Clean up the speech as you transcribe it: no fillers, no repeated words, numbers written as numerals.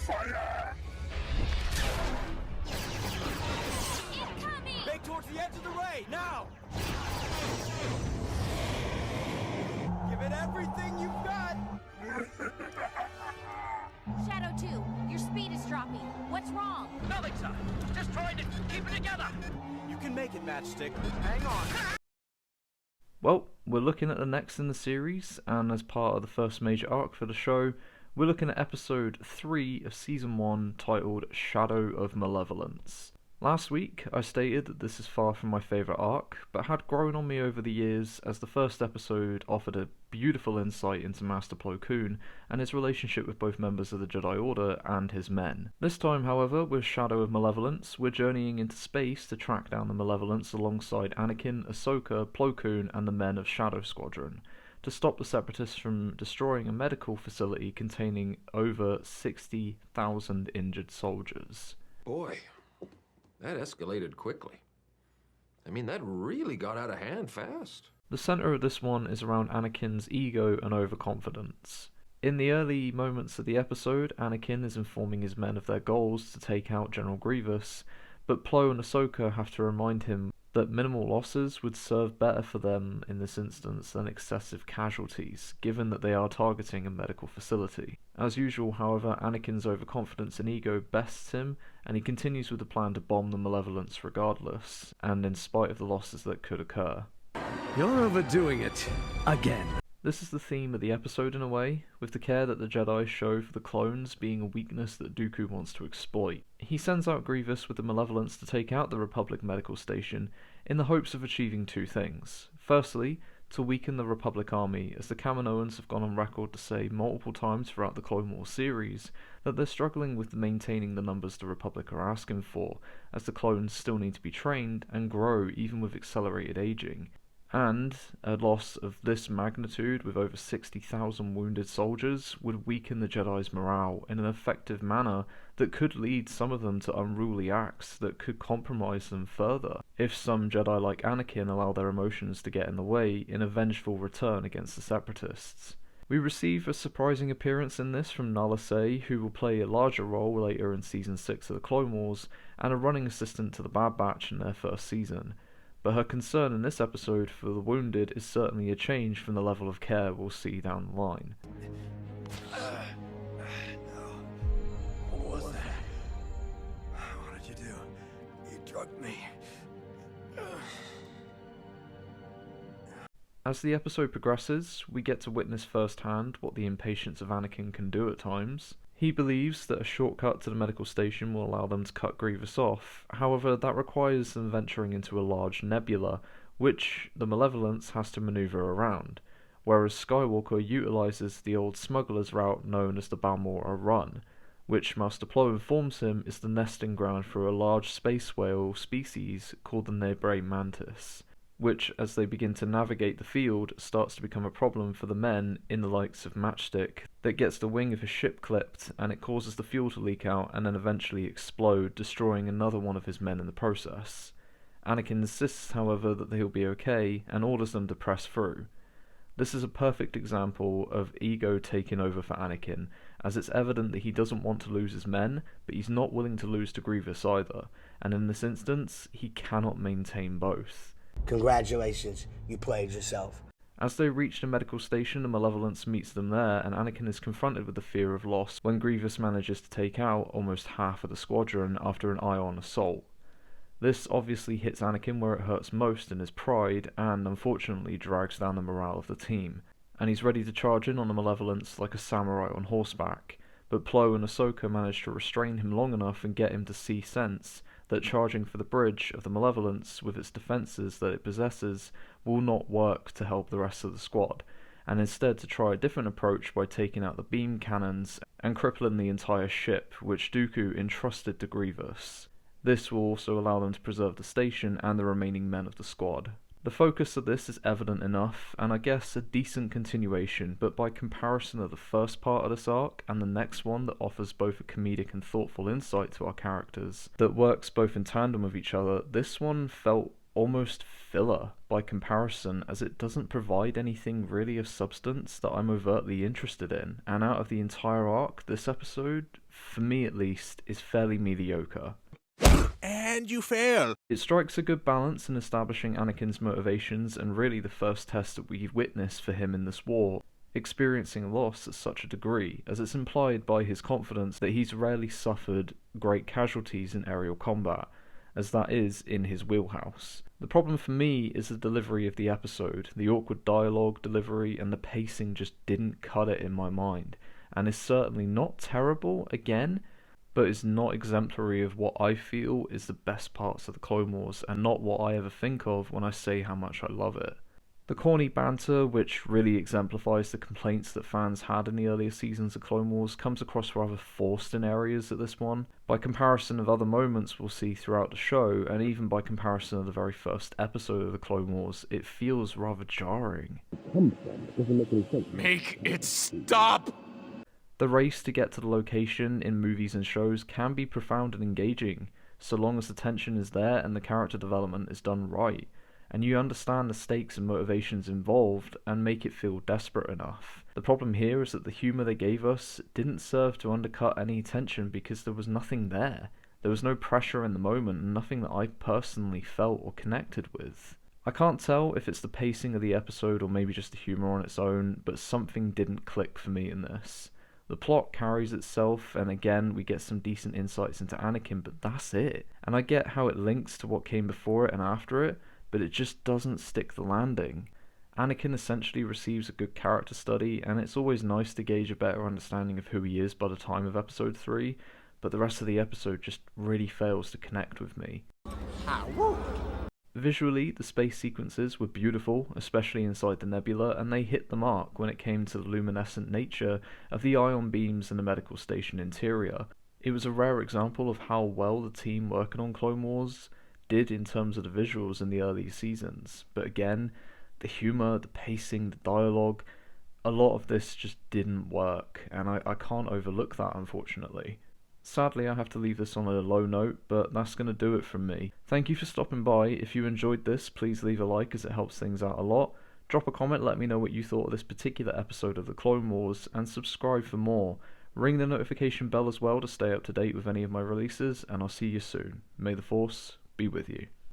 Incoming! Make towards the edge of the ray, now! Give it everything you've got! Shadow 2, your speed is dropping. What's wrong? Nothing, sir. Just trying to keep it together. You can make it, Matchstick. Hang on. Well, we're looking at the next in the series, and as part of the first major arc for the show, we're looking at episode 3 of season 1, titled Shadow of Malevolence. Last week, I stated that this is far from my favourite arc, but had grown on me over the years as the first episode offered a beautiful insight into Master Plo Koon and his relationship with both members of the Jedi Order and his men. This time, however, with Shadow of Malevolence, we're journeying into space to track down the Malevolence alongside Anakin, Ahsoka, Plo Koon, and the men of Shadow Squadron, to stop the Separatists from destroying a medical facility containing over 60,000 injured soldiers. Boy, that escalated quickly. I mean, that really got out of hand fast. The centre of this one is around Anakin's ego and overconfidence. In the early moments of the episode, Anakin is informing his men of their goals to take out General Grievous, but Plo and Ahsoka have to remind him that minimal losses would serve better for them in this instance than excessive casualties, given that they are targeting a medical facility. As usual, however, Anakin's overconfidence and ego bests him, and he continues with the plan to bomb the Malevolence regardless, and in spite of the losses that could occur. You're overdoing it. Again. This is the theme of the episode in a way, with the care that the Jedi show for the clones being a weakness that Dooku wants to exploit. He sends out Grievous with the Malevolence to take out the Republic medical station in the hopes of achieving two things. Firstly, to weaken the Republic army, as the Kaminoans have gone on record to say multiple times throughout the Clone Wars series that they're struggling with maintaining the numbers the Republic are asking for, as the clones still need to be trained and grow even with accelerated aging. And a loss of this magnitude with over 60,000 wounded soldiers would weaken the Jedi's morale in an effective manner that could lead some of them to unruly acts that could compromise them further, if some Jedi like Anakin allow their emotions to get in the way in a vengeful return against the Separatists. We receive a surprising appearance in this from Nala Se, who will play a larger role later in Season 6 of the Clone Wars, and a running assistant to the Bad Batch in their first season. But her concern in this episode for the wounded is certainly a change from the level of care we'll see down the line. No. What was that? What did you do? You drugged me. As the episode progresses, we get to witness firsthand what the impatience of Anakin can do at times. He believes that a shortcut to the medical station will allow them to cut Grievous off, however that requires them venturing into a large nebula, which the Malevolence has to maneuver around, whereas Skywalker utilises the old smuggler's route known as the Balmorra Run, which Master Plo informs him is the nesting ground for a large space whale species called the Nebrae mantis, which, as they begin to navigate the field, starts to become a problem for the men in the likes of Matchstick, that gets the wing of his ship clipped, and it causes the fuel to leak out and then eventually explode, destroying another one of his men in the process. Anakin insists, however, that they'll be okay, and orders them to press through. This is a perfect example of ego taking over for Anakin, as it's evident that he doesn't want to lose his men, but he's not willing to lose to Grievous either, and in this instance, he cannot maintain both. Congratulations, you played yourself. As they reach the medical station, the Malevolence meets them there, and Anakin is confronted with the fear of loss when Grievous manages to take out almost half of the squadron after an ion assault. This obviously hits Anakin where it hurts most in his pride, and unfortunately drags down the morale of the team, and he's ready to charge in on the Malevolence like a samurai on horseback, but Plo and Ahsoka manage to restrain him long enough and get him to see sense that charging for the bridge of the Malevolence with its defences that it possesses will not work to help the rest of the squad, and instead to try a different approach by taking out the beam cannons and crippling the entire ship, which Dooku entrusted to Grievous. This will also allow them to preserve the station and the remaining men of the squad. The focus of this is evident enough, and I guess a decent continuation, but by comparison of the first part of this arc and the next one that offers both a comedic and thoughtful insight to our characters, that works both in tandem with each other, this one felt almost filler by comparison, as it doesn't provide anything really of substance that I'm overtly interested in, and out of the entire arc, this episode for me at least, is fairly mediocre. And you fail. It strikes a good balance in establishing Anakin's motivations and really the first test that we witness for him in this war, experiencing loss at such a degree, as it's implied by his confidence that he's rarely suffered great casualties in aerial combat, as that is in his wheelhouse. The problem for me is the delivery of the episode. The awkward dialogue delivery and the pacing just didn't cut it in my mind, and is certainly not terrible, again, but is not exemplary of what I feel is the best parts of the Clone Wars, and not what I ever think of when I say how much I love it. The corny banter, which really exemplifies the complaints that fans had in the earlier seasons of Clone Wars, comes across rather forced in areas at this one. By comparison of other moments we'll see throughout the show, and even by comparison of the very first episode of the Clone Wars, it feels rather jarring. Make it stop! The race to get to the location in movies and shows can be profound and engaging, so long as the tension is there and the character development is done right, and you understand the stakes and motivations involved and make it feel desperate enough. The problem here is that the humour they gave us didn't serve to undercut any tension because there was nothing there. There was no pressure in the moment and nothing that I personally felt or connected with. I can't tell if it's the pacing of the episode or maybe just the humour on its own, but something didn't click for me in this. The plot carries itself, and again we get some decent insights into Anakin, but that's it. And I get how it links to what came before it and after it, but it just doesn't stick the landing. Anakin essentially receives a good character study, and it's always nice to gauge a better understanding of who he is by the time of episode 3, but the rest of the episode just really fails to connect with me. Visually, the space sequences were beautiful, especially inside the nebula, and they hit the mark when it came to the luminescent nature of the ion beams in the medical station interior. It was a rare example of how well the team working on Clone Wars did in terms of the visuals in the early seasons, but again, the humour, the pacing, the dialogue, a lot of this just didn't work, and I can't overlook that, unfortunately. Sadly, I have to leave this on a low note, but that's going to do it from me. Thank you for stopping by. If you enjoyed this, please leave a like as it helps things out a lot. Drop a comment, let me know what you thought of this particular episode of the Clone Wars, and subscribe for more. Ring the notification bell as well to stay up to date with any of my releases, and I'll see you soon. May the Force be with you.